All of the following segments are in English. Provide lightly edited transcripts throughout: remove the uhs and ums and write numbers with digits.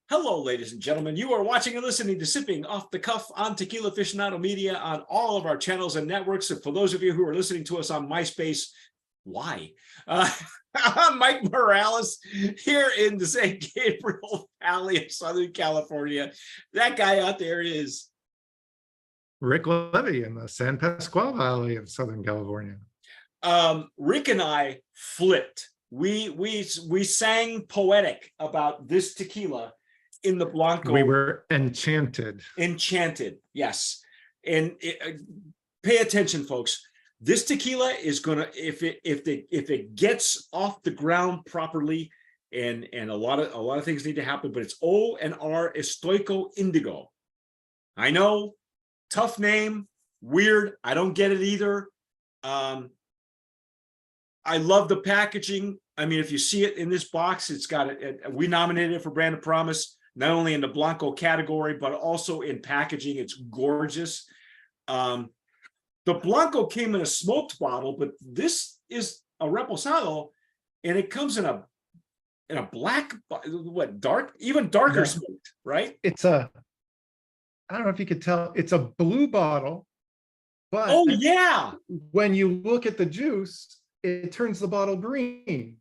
Hello, ladies and gentlemen. You are watching and listening to Sipping Off the Cuff on Tequila Aficionado Media on all of our channels and networks. And for those of you who are listening to us on MySpace, why? I'm Mike Morales here in the San Gabriel Valley of Southern California. That guy out there is Rick Levy in the San Pasqual Valley of Southern California. Rick and I flipped. We sang poetic about this tequila in the Blanco. We were enchanted. Enchanted, yes. And pay attention, folks. This tequila is gonna, if it gets off the ground properly, and a lot of things need to happen, but it's O&R Estoico Indigo. I know, tough name, weird. I don't get it either. I love the packaging. I mean, if you see it in this box, it's got it. We nominated it for Brand of Promise, not only in the Blanco category, but also in packaging. It's gorgeous. The Blanco came in a smoked bottle, but this is a Reposado, and it comes in a black, what, dark, even darker smoked, right? It's a, I don't know if you could tell, it's a blue bottle, but oh yeah, when you look at the juice, it turns the bottle green.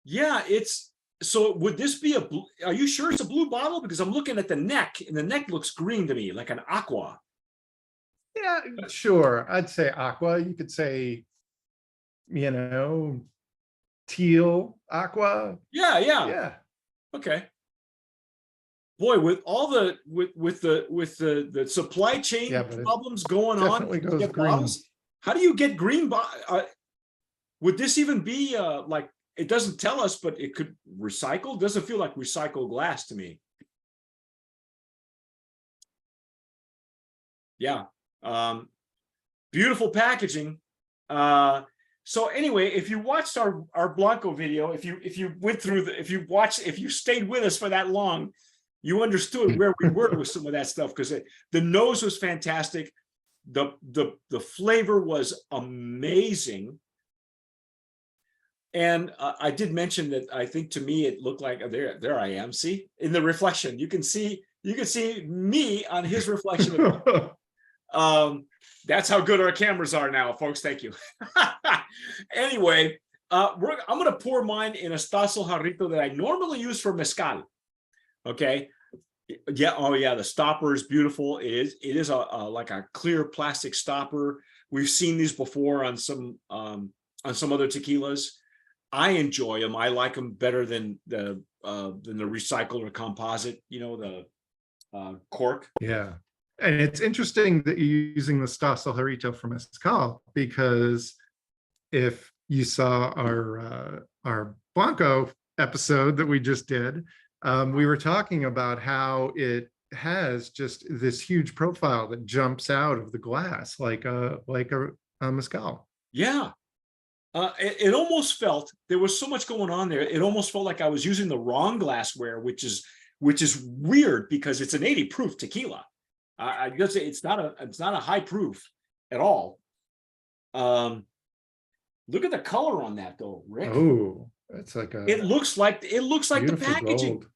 Yeah, it's, so would this be a blue, are you sure it's a blue bottle? Because I'm looking at the neck, and the neck looks green to me, like an aqua. Yeah, sure. I'd say aqua. You could say, teal, aqua. Yeah. Okay. Boy, with all the with the supply chain problems going on, goes green. Bottles, how do you get green? Would this even be like? It doesn't tell us, but it could recycle. Doesn't feel like recycled glass to me. Yeah. Beautiful packaging. So anyway, if you watched our Blanco video, if you went through if you stayed with us for that long, you understood where we were with some of that stuff, because the nose was fantastic. The flavor was amazing. And I did mention that I think to me it looked like, there I am. See, in the reflection, you can see me on his reflection. That's how good our cameras are now, folks. Thank you. Anyway, I'm going to pour mine in a Stasso Jarrito that I normally use for mezcal. Okay. Yeah. Oh yeah. The stopper is beautiful. It is like a clear plastic stopper. We've seen these before on some other tequilas. I enjoy them. I like them better than the recycled or composite, the cork. Yeah. And it's interesting that you're using the Stasso Jarrito for mezcal, because if you saw our Blanco episode that we just did, we were talking about how it has just this huge profile that jumps out of the glass like a mezcal. Yeah. It almost felt, there was so much going on there. It almost felt like I was using the wrong glassware, which is weird because it's an 80 proof tequila. I guess it's not a high proof at all. Look at the color on that though, Rick. Oh, it's like it looks like the packaging. Gold.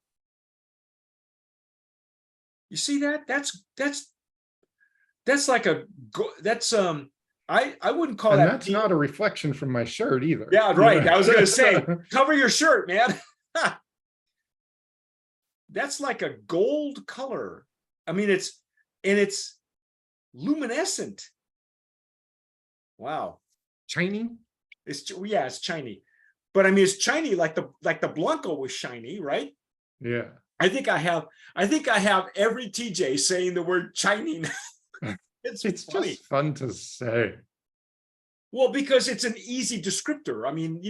You see that? That's like I wouldn't call that. That's not a reflection from my shirt either. Yeah, right. I was going to say, cover your shirt, man. That's like a gold color. I mean, it's luminescent. Wow. Shiny? It's shiny. But I mean, it's shiny like the Blanco was shiny, right? Yeah. I think I have every TJ saying the word shiny. It's just fun to say. Well, because it's an easy descriptor. I mean,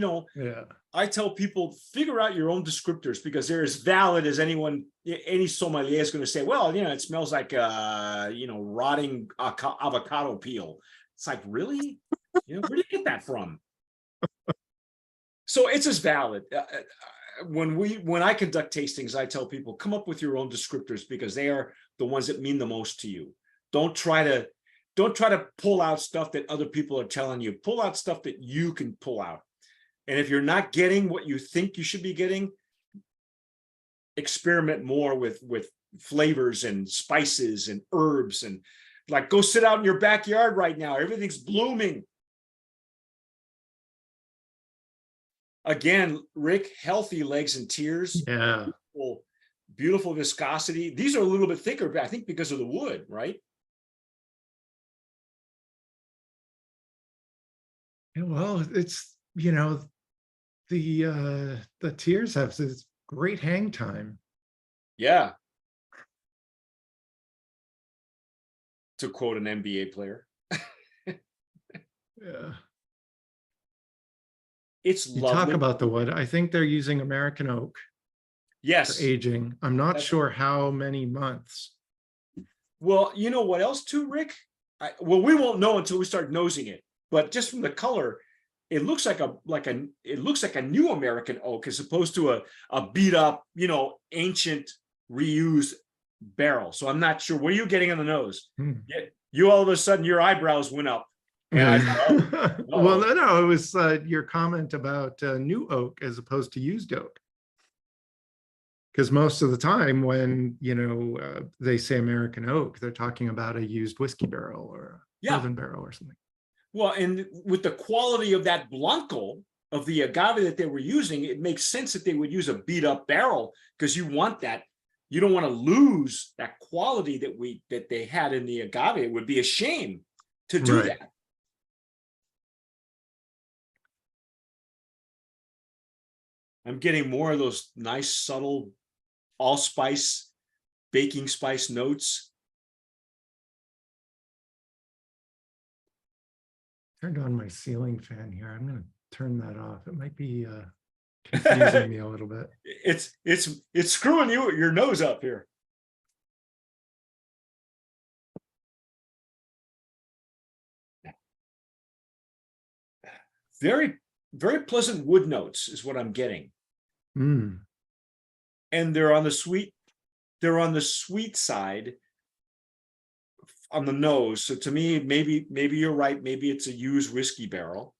I tell people, figure out your own descriptors, because they're as valid as any sommelier is going to say, well, it smells like, rotting avocado peel. It's like, really? Where do you get that from? So it's as valid. When I conduct tastings, I tell people, come up with your own descriptors, because they are the ones that mean the most to you. Don't try to pull out stuff that other people are telling you. Pull out stuff that you can pull out. And if you're not getting what you think you should be getting, experiment more with flavors and spices and herbs, and like go sit out in your backyard right now. Everything's blooming. Again, Rick, healthy legs and tears. Yeah. Beautiful, beautiful viscosity. These are a little bit thicker, I think, because of the wood, right? Yeah, well, it's, the tears have this great hang time. Yeah. To quote an NBA player. Yeah. It's You lovely. talk about the wood. I think they're using American oak for Yes. aging. I'm not That's- sure how many months. Well, you know what else too, Rick? Well, we won't know until we start nosing it. But just from the color, it looks like a new American oak as opposed to a beat up, ancient reused barrel. So I'm not sure. What are you getting on the nose? You all of a sudden your eyebrows went up. And I thought, oh, Well, no, it was your comment about new oak as opposed to used oak. Because most of the time when, they say American oak, they're talking about a used whiskey barrel or a bourbon barrel or something. Well, and with the quality of that Blanco, of the agave that they were using, it makes sense that they would use a beat up barrel, because you want that. You don't want to lose that quality that they had in the agave. It would be a shame to do that. I'm getting more of those nice, subtle allspice, baking spice notes. Turned on my ceiling fan here. I'm going to turn that off. It might be confusing me a little bit. It's screwing your nose up here. Very, very pleasant wood notes is what I'm getting. Mm. And they're on the sweet side on the nose. So to me, maybe you're right. Maybe it's a used whiskey barrel,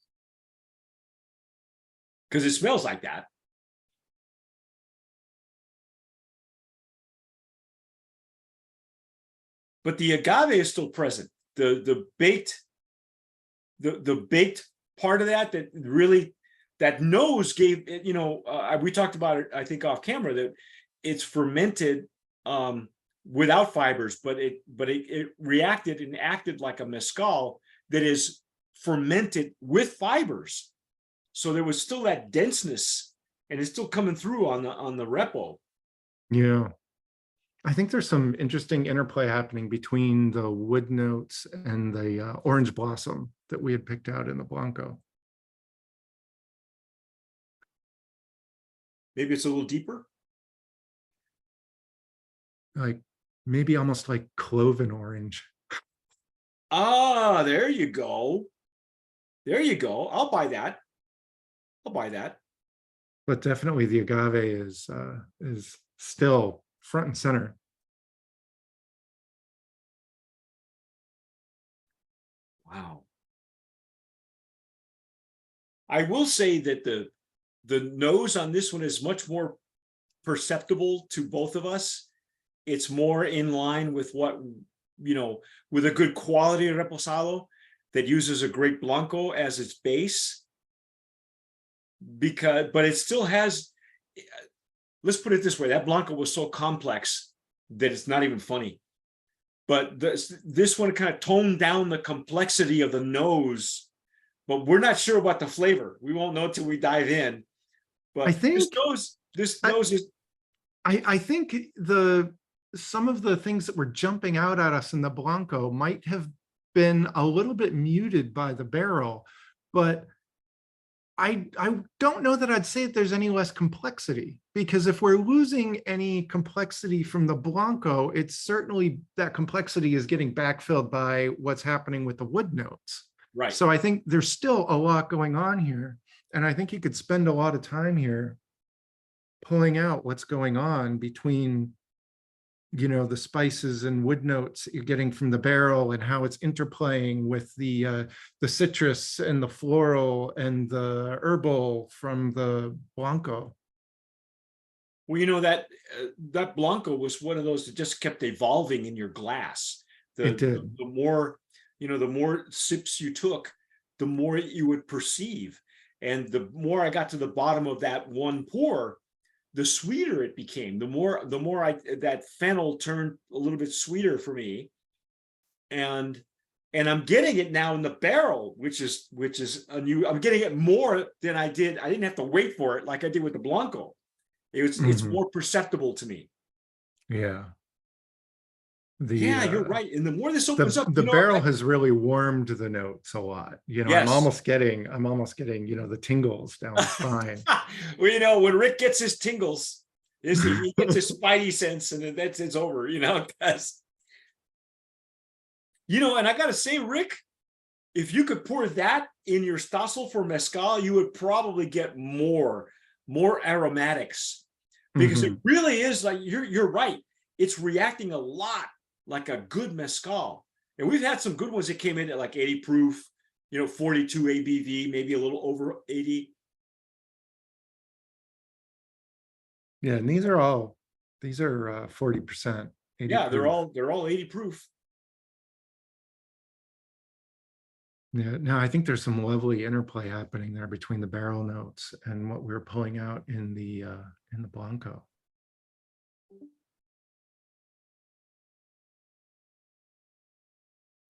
because it smells like that. But the agave is still present. The baked part of that really, that nose gave it, we talked about it, I think, off camera, that it's fermented without fibers, but it reacted and acted like a mezcal that is fermented with fibers. So there was still that denseness, and it's still coming through on the repo. Yeah. I think there's some interesting interplay happening between the wood notes and the orange blossom that we had picked out in the Blanco. Maybe it's a little deeper. Like maybe almost like cloven orange. Ah, there you go. There you go. I'll buy that. But definitely the agave is still front and center. Wow. I will say that the nose on this one is much more perceptible to both of us. It's more in line with what, with a good quality reposado that uses a great Blanco as its base. But it still has, let's put it this way, that Blanco was so complex that it's not even funny. But this one kind of toned down the complexity of the nose, but we're not sure about the flavor. We won't know until we dive in. But I think this nose is. I think some of the things that were jumping out at us in the Blanco might have been a little bit muted by the barrel, but I don't know that I'd say that there's any less complexity, because if we're losing any complexity from the Blanco, it's certainly that complexity is getting backfilled by what's happening with the wood notes. Right. So I think there's still a lot going on here. And I think you could spend a lot of time here pulling out what's going on between, the spices and wood notes you're getting from the barrel and how it's interplaying with the citrus and the floral and the herbal from the Blanco. Well, you know that that Blanco was one of those that just kept evolving in your glass. It did. The more, the more sips you took, the more you would perceive. And the more I got to the bottom of that one pour, the sweeter it became. The more that fennel turned a little bit sweeter for me. And I'm getting it now in the barrel, which is a new. I'm getting it more than I did. I didn't have to wait for it like I did with the Blanco. It's more perceptible to me. Yeah. Yeah, you're right. And the more this opens up, the barrel has really warmed the notes a lot. Yes. I'm almost getting, the tingles down the spine. Well, when Rick gets his tingles, he gets his spidey sense, and it's over, because and I gotta say, Rick, if you could pour that in your Stossel for mezcal, you would probably get more aromatics, because it really is like you're right. It's reacting a lot like a good mezcal. And we've had some good ones that came in at like 80 proof, 42 ABV, maybe a little over 80. Yeah, and these are 40%. Yeah, they're all 80 proof. Yeah, no, I think there's some lovely interplay happening there between the barrel notes and what we were pulling out in the Blanco.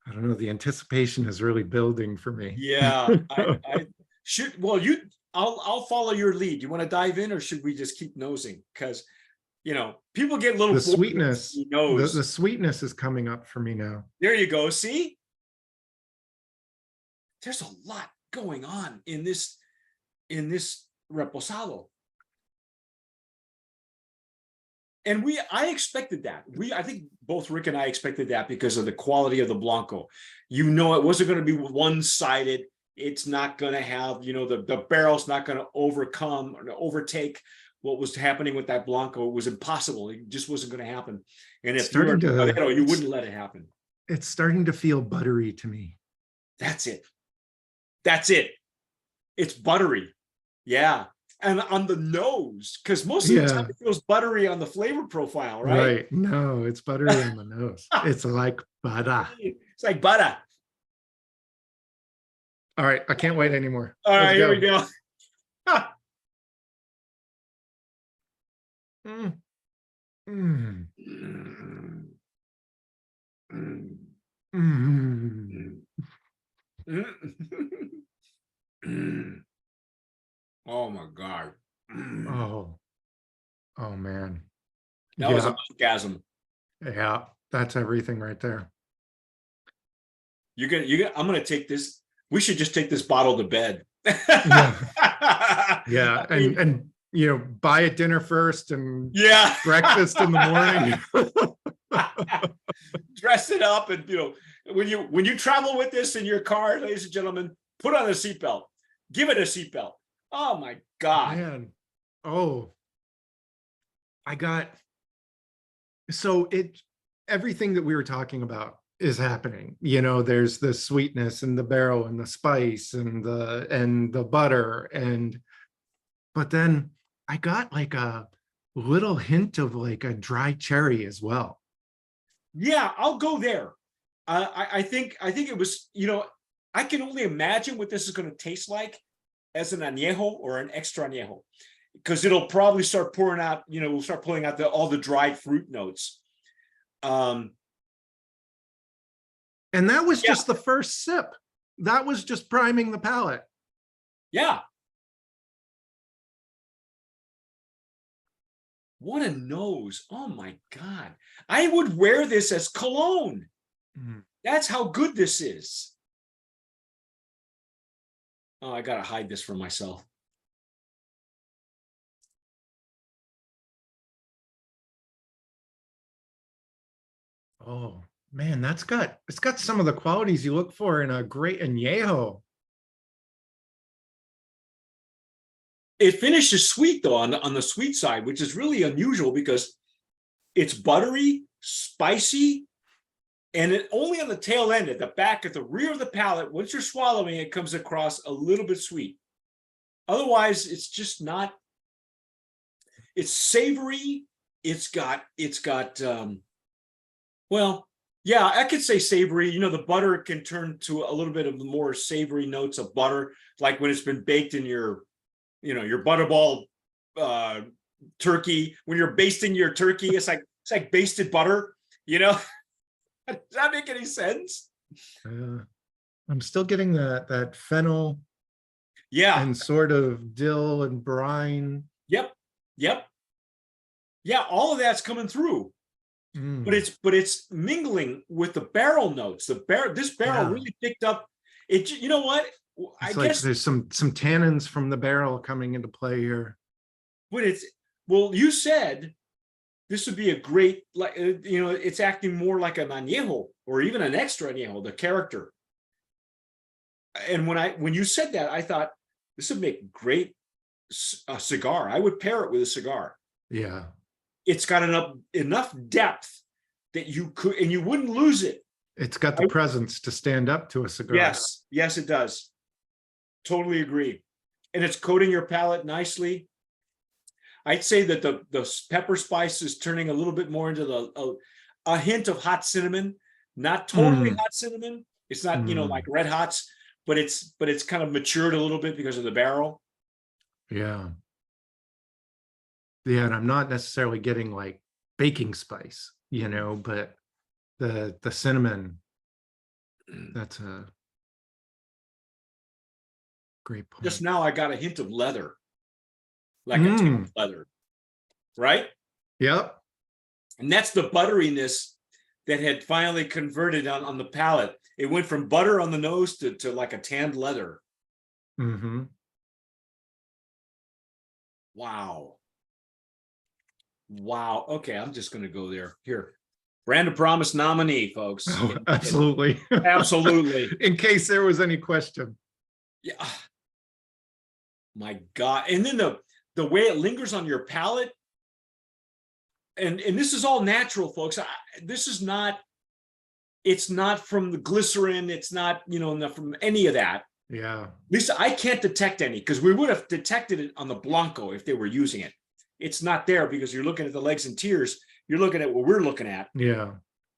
I don't know. The anticipation is really building for me. Yeah, I should. Well, I'll follow your lead. You want to dive in, or should we just keep nosing? Because people get a little. The sweetness. The sweetness is coming up for me now. There you go. See, there's a lot going on in this reposado. And I expected that. I think both Rick and I expected that because of the quality of the Blanco. It wasn't going to be one-sided. It's not going to have, the barrel's not going to overcome or overtake what was happening with that Blanco. It was impossible. It just wasn't going to happen. And if you wouldn't let it happen. It's starting to feel buttery to me. That's it. It's buttery. Yeah. And on the nose, because most of the time it feels buttery on the flavor profile, right? Right. No, it's buttery on the nose. It's like butter. It's like butter. All right. I can't wait anymore. All right, here we go. Oh my God. Oh man. That was a orgasm. Yeah, that's everything right there. I'm gonna take this. We should just take this bottle to bed. Yeah. And buy it dinner first and breakfast in the morning. Dress it up, and when you travel with this in your car, ladies and gentlemen, put on a seatbelt. Give it a seatbelt. Oh my God. Man. Oh. Everything that we were talking about is happening. There's the sweetness and the barrel and the spice and the butter, but then I got like a little hint of like a dry cherry as well. Yeah, I'll go there. I think it was, I can only imagine what this is going to taste like as an añejo or an extra añejo, because it'll probably start pouring out, we'll start pulling out all the dried fruit notes. And that was just the first sip. That was just priming the palate. Yeah. What a nose. Oh my God. I would wear this as cologne. That's how good this is. Oh, I got to hide this from myself. Oh man, it's got some of the qualities you look for in a great añejo. It finishes sweet though, on the sweet side, which is really unusual because it's buttery, spicy, and it only on the tail end, at the back, at the rear of the palate, once you're swallowing, it comes across a little bit sweet. Otherwise, it's just not. it's savory. It's got well, yeah, I could say savory. You know, the butter can turn to a little bit of the more savory notes of butter, like when it's been baked in your, you know, your butterball turkey. When you're basting your turkey, it's like basted butter, you know. Does that make any sense? I'm still getting that fennel Yeah. and sort of dill and brine. Yep. Yeah, all of that's coming through. But it's mingling with the barrel notes. This barrel really picked up it. You know what? I It's like guess there's some tannins from the barrel coming into play here. But well, you said this would be a great, like, you know, it's acting more like an añejo or even an extra añejo, the character. And when you said that, I thought this would make great a cigar. I would pair it with a cigar. Yeah. It's got enough depth that you could, and you wouldn't lose it. It's got the presence to stand up to a cigar. Yes, it does. Totally agree. And it's coating your palate nicely. I'd say that the pepper spice is turning a little bit more into a hint of hot cinnamon, not totally hot cinnamon. It's not, you know, like red hots, but it's kind of matured a little bit because of the barrel. Yeah. Yeah, and I'm not necessarily getting like baking spice, you know, but the cinnamon, that's a great point. Just now I got a hint of leather, like a tip of leather, right? Yep. And that's the butteriness that had finally converted on the palate. It went from butter on the nose to like a tanned leather. Wow. Okay, I'm just going to go there. Here. Brand of Promise nominee, folks. Oh, absolutely. Absolutely. In case there was any question. Yeah. My God. And then the way it lingers on your palate. And this is all natural, folks. This is not, it's not from the glycerin. It's not, you know, not from any of that. Yeah. At least I can't detect any, because we would have detected it on the Blanco if they were using it. It's not there because you're looking at the legs and tears. You're looking at what we're looking at. Yeah.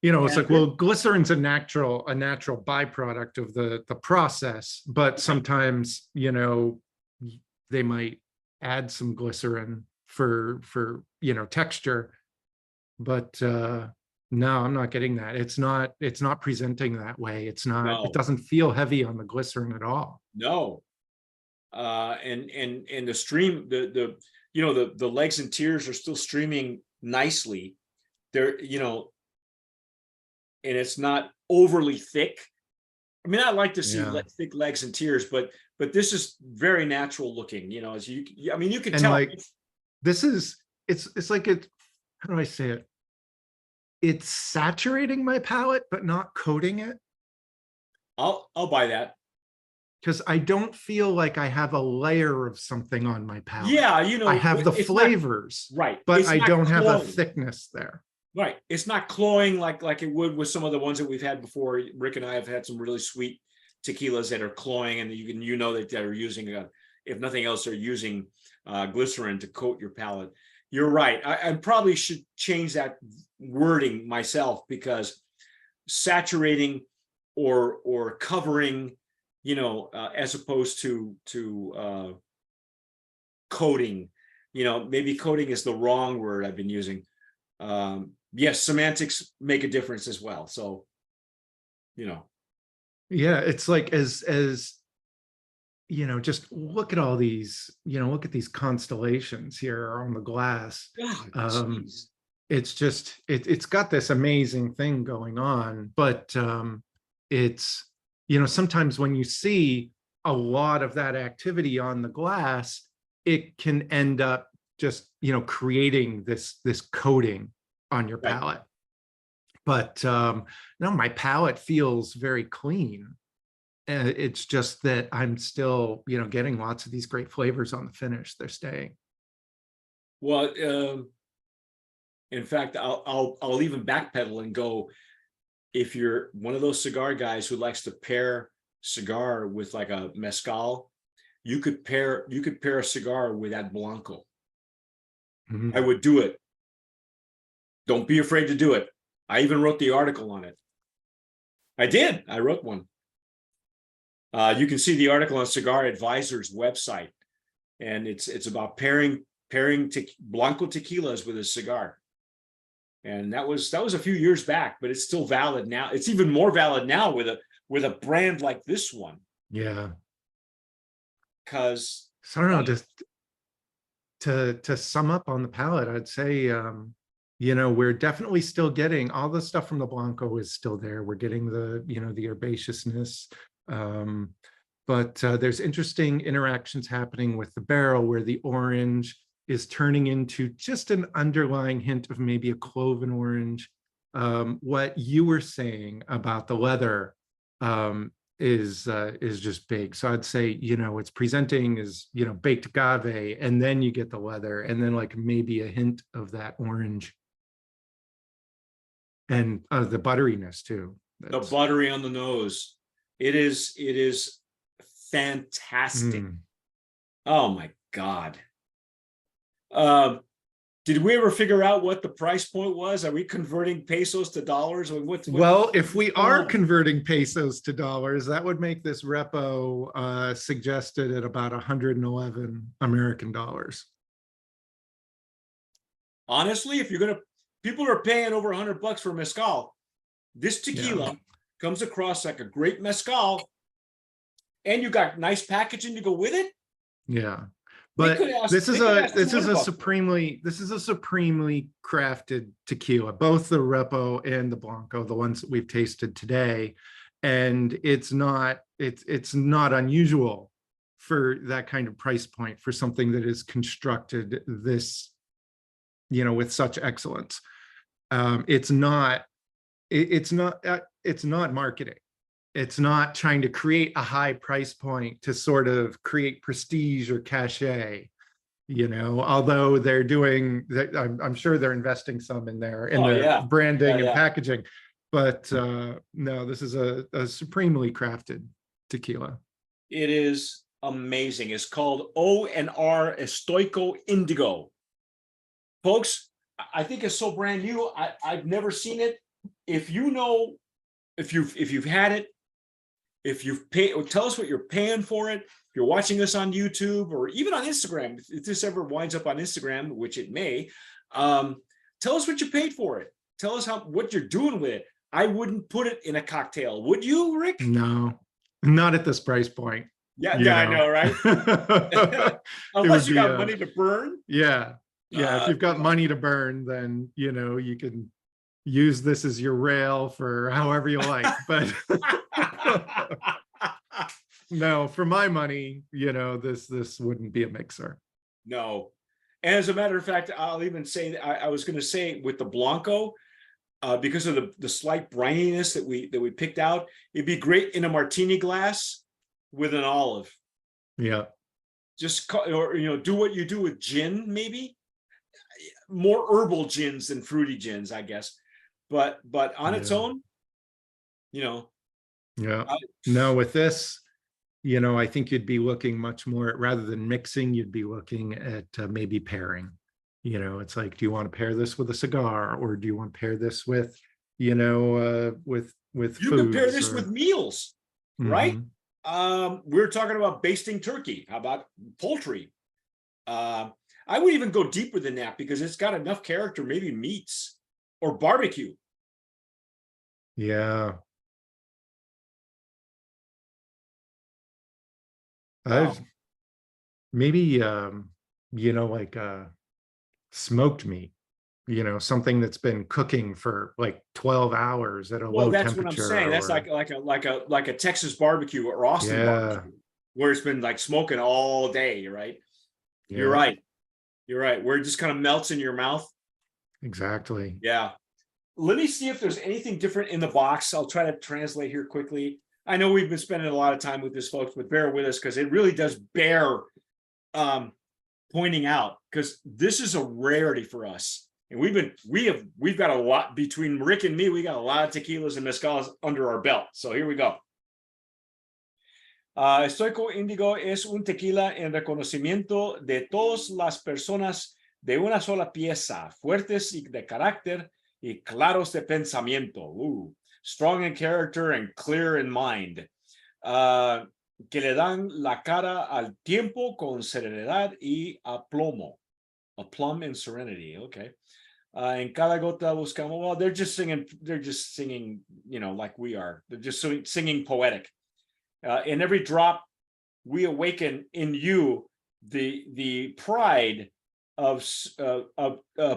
You know, it's like, well, glycerin's a natural byproduct of the process, but sometimes, you know, they might add some glycerin for, you know, texture, but no, I'm not getting that. It's not presenting that way. It's not, it doesn't feel heavy on the glycerin at all. No. And the stream, you know, the legs and tears are still streaming nicely. They're, you know, and it's not overly thick. I mean, I like to see thick legs and tears, but this is very natural looking, you know, as I mean, you can tell. Like, this is, it's like it, how do I say it? It's saturating my palate, but not coating it. I'll buy that. Because I don't feel like I have a layer of something on my palate. Yeah, you know, I have the flavors, right? But I don't have a thickness there. Right. It's not cloying like it would with some of the ones that we've had before. Rick and I have had some really sweet tequilas that are cloying, and you know that they're using, if nothing else, they're using glycerin to coat your palate. You're right. I probably should change that wording myself, because saturating or covering, you know, as opposed to coating, you know, maybe coating is the wrong word I've been using. Yes, semantics make a difference as well. So, you know. Yeah, it's like as you know, just look at all these, you know, look at these constellations here on the glass. It's just, it's got this amazing thing going on, but it's, you know, sometimes when you see a lot of that activity on the glass, it can end up just, you know, creating this coating on your palate. But no, my palate feels very clean. It's just that I'm still, you know, getting lots of these great flavors on the finish. They're staying. Well, in fact, I'll even backpedal and go, if you're one of those cigar guys who likes to pair cigar with like a mezcal, you could pair a cigar with that Blanco. Mhm. I would do it. Don't be afraid to do it. I even wrote the article on it. I did. I wrote one. You can see the article on Cigar Advisor's website, and it's about pairing Blanco tequilas with a cigar. And that was a few years back, but it's still valid now. It's even more valid now with a brand like this one. Yeah. Because So I don't know, just to sum up on the palate, I'd say, we're definitely still getting all the stuff from the Blanco is still there. We're getting the, the herbaceousness. But there's interesting interactions happening with the barrel where the orange is turning into just an underlying hint of maybe a cloven orange. What you were saying about the leather is just big. So I'd say, it's presenting as, baked agave, and then you get the leather, and then like maybe a hint of that orange. And the butteriness too. the buttery on the nose. It is fantastic. Oh my God. Did we ever figure out what the price point was? Are we converting pesos to dollars? Or well, if we are converting pesos to dollars, that would make this repo suggested at about 111 American dollars. Honestly, if people are paying over $100 for mezcal. This tequila comes across like a great mezcal, and you got nice packaging to go with it. Yeah. But this is a supremely crafted tequila, both the Repo and the Blanco, the ones that we've tasted today. And it's not unusual for that kind of price point for something that is constructed this, with such excellence. It's not marketing. It's not trying to create a high price point to sort of create prestige or cachet, although they're doing that. I'm sure they're investing some in their branding and packaging, but no, this is a supremely crafted tequila. It is amazing. It's called O&R Estoico Indigo. Folks, I think it's so brand new. I've never seen it. If you've had it, if you've paid, tell us what you're paying for it. If you're watching us on YouTube or even on Instagram, if this ever winds up on Instagram, which it may, tell us what you paid for it. Tell us what you're doing with it. I wouldn't put it in a cocktail. Would you, Rick? No, not at this price point. Yeah, I know, right? Unless you got money to burn. Yeah. If you've got money to burn, then, you can use this as your rail for however you like, but no, for my money, this wouldn't be a mixer. No. And as a matter of fact, I'll even say that I was going to say with the Blanco, because of the slight brininess that we picked out, it'd be great in a martini glass with an olive. Yeah. Just, or, do what you do with gin, maybe more herbal gins than fruity gins, I guess. But on its own, Yeah. No, with this, I think you'd be looking much more at, rather than mixing, you'd be looking at maybe pairing. It's like, do you want to pair this with a cigar, or do you want to pair this with, with you can pair this with meals, right? We're talking about basting turkey. How about poultry? I would even go deeper than that because it's got enough character, maybe meats or barbecue. Yeah. Wow. I've maybe, like smoked meat, something that's been cooking for like 12 hours at a low temperature. Well, that's what I'm saying. That's like a Texas barbecue or Austin barbecue, where it's been like smoking all day, right? Yeah. You're right. You're right. Where it just kind of melts in your mouth. Exactly. Yeah. Let me see if there's anything different in the box. I'll try to translate here quickly. I know we've been spending a lot of time with this, folks, but bear with us because it really does bear pointing out, because this is a rarity for us. And we've got a lot between Rick and me. We got a lot of tequilas and mezcals under our belt. So here we go. Estoico Indigo es un tequila en reconocimiento de todas las personas de una sola pieza, fuertes y de carácter y claros de pensamiento. Strong in character and clear in mind. Que le dan la cara al tiempo con serenidad y aplomo. Aplomb and serenity. Okay. En cada gota buscamos. Well, they're just singing, you know, like we are. They're just singing poetic. In every drop, we awaken in you the pride of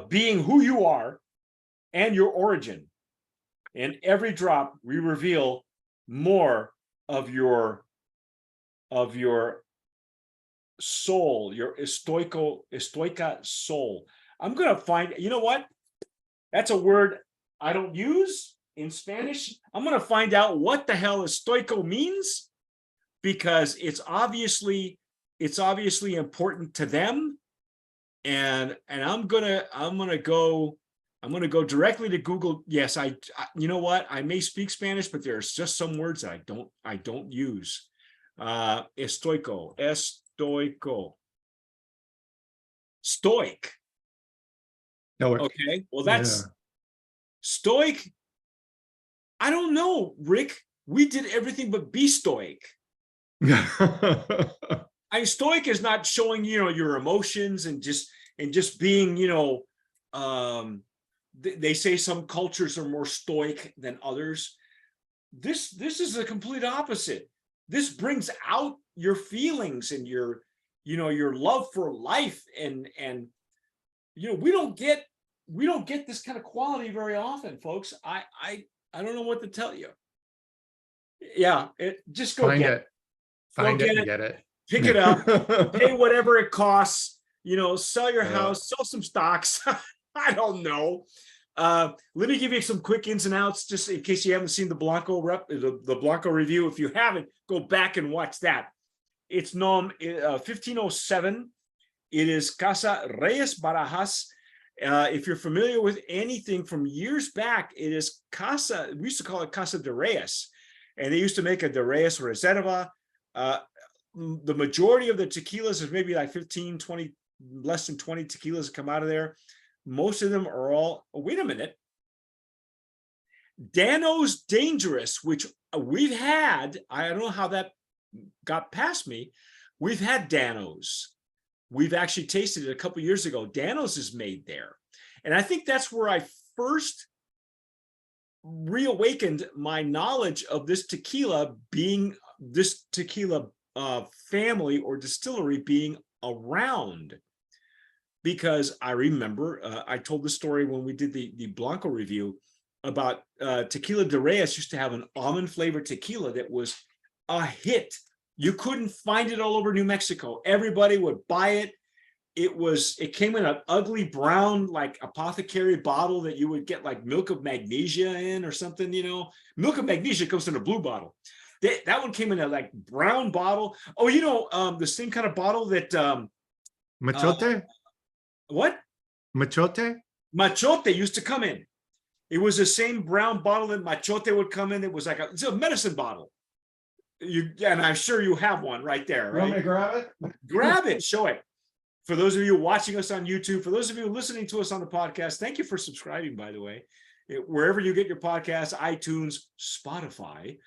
being who you are and your origin. In every drop, we reveal more of your soul, your estoica soul. I'm gonna find, you know what? That's a word I don't use in Spanish. I'm gonna find out what the hell estoico means, because it's obviously important to them. And I'm gonna go directly to Google. Yes, I you know what? I may speak Spanish, but there's just some words that I don't use. Estoico. Stoic. No, Okay, well, that's stoic. I don't know, Rick. We did everything but be stoic. Stoic is not showing, you know, your emotions and just being, you know, they say some cultures are more stoic than others. This is the complete opposite. This brings out your feelings and your, you know, your love for life, and you know, we don't get this kind of quality very often, folks. I don't know what to tell you. Yeah, just go Find get it. Find it and get it. Pick it up, pay whatever it costs, you know, sell your house, sell some stocks. I don't know. Let me give you some quick ins and outs, just in case you haven't seen the Blanco the Blanco review. If you haven't, go back and watch that. It's nom 1507. It is Casa Reyes Barajas. If you're familiar with anything from years back, it is Casa, we used to call it Casa de Reyes. And they used to make a de Reyes Reserva. The majority of the tequilas is maybe like 15, 20, less than 20 tequilas come out of there. Most of them are all, oh, wait a minute. Dano's Dangerous, which we've had, I don't know how that got past me. We've had Dano's. We've actually tasted it a couple years ago. Dano's is made there. And I think that's where I first reawakened my knowledge of this tequila being, this tequila family or distillery being around. Because I remember, I told the story when we did the Blanco review about Tequila de Reyes used to have an almond flavored tequila that was a hit. You couldn't find it all over New Mexico. Everybody would buy it. It came in an ugly brown, like apothecary bottle that you would get like milk of magnesia in or something, you know. Milk of magnesia comes in a blue bottle. That one came in a like brown bottle. Oh, you know, the same kind of bottle that Machote? What? Machote? Machote used to come in. It was the same brown bottle that Machote would come in. It was like it's a medicine bottle. And I'm sure you have one right there, right? You want me to grab it? Grab it, show it. For those of you watching us on YouTube, for those of you listening to us on the podcast, thank you for subscribing, by the way. Wherever you get your podcasts, iTunes, Spotify.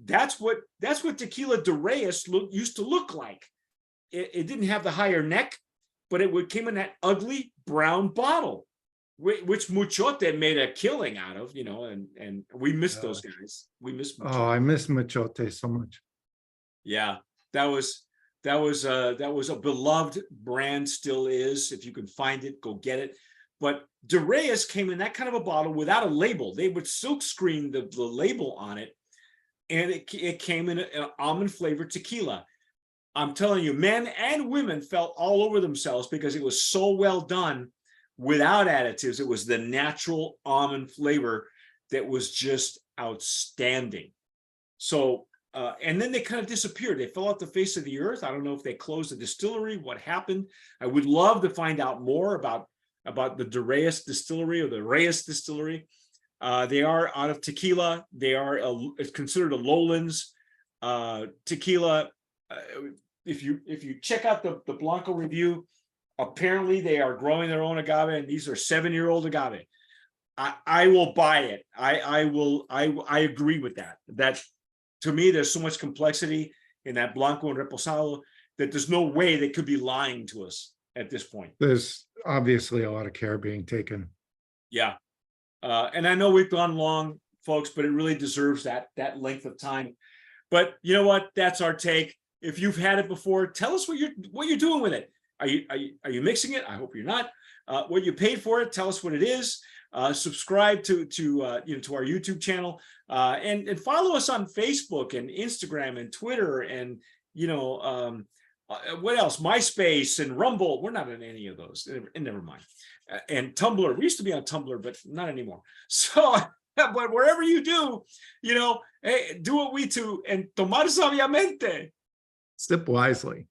That's what Tequila de Reyes used to look like. It didn't have the higher neck, but it came in that ugly brown bottle, which Machote made a killing out of, you know, and we missed those guys. We missed Machote. Oh, I miss Machote so much. Yeah, that was a beloved brand, still is. If you can find it, go get it. But de Reyes came in that kind of a bottle without a label. They would silk screen the label on it, and it came in an almond flavored tequila. I'm telling you, men and women felt all over themselves because it was so well done without additives. It was the natural almond flavor that was just outstanding. So, and then they kind of disappeared. They fell off the face of the earth. I don't know if they closed the distillery, what happened. I would love to find out more about the de Reyes distillery or the Reyes distillery. They are out of tequila. They are it's considered a lowlands tequila. If you check out the Blanco review, apparently they are growing their own agave, and these are 7-year-old agave. I will buy it. I agree with that. That, to me, there's so much complexity in that Blanco and Reposado that there's no way they could be lying to us at this point. There's obviously a lot of care being taken. Yeah. And I know we've gone long, folks, but it really deserves that length of time. But you know what? That's our take. If you've had it before, tell us what you're doing with it. Are you mixing it? I hope you're not. What you paid for it, tell us what it is. Subscribe to our YouTube channel, and follow us on Facebook and Instagram and Twitter and what else? MySpace and Rumble. We're not in any of those. And never mind. And Tumblr. We used to be on Tumblr, but not anymore. So, but wherever you do, hey, do what we do and tomar sabiamente. Sip wisely.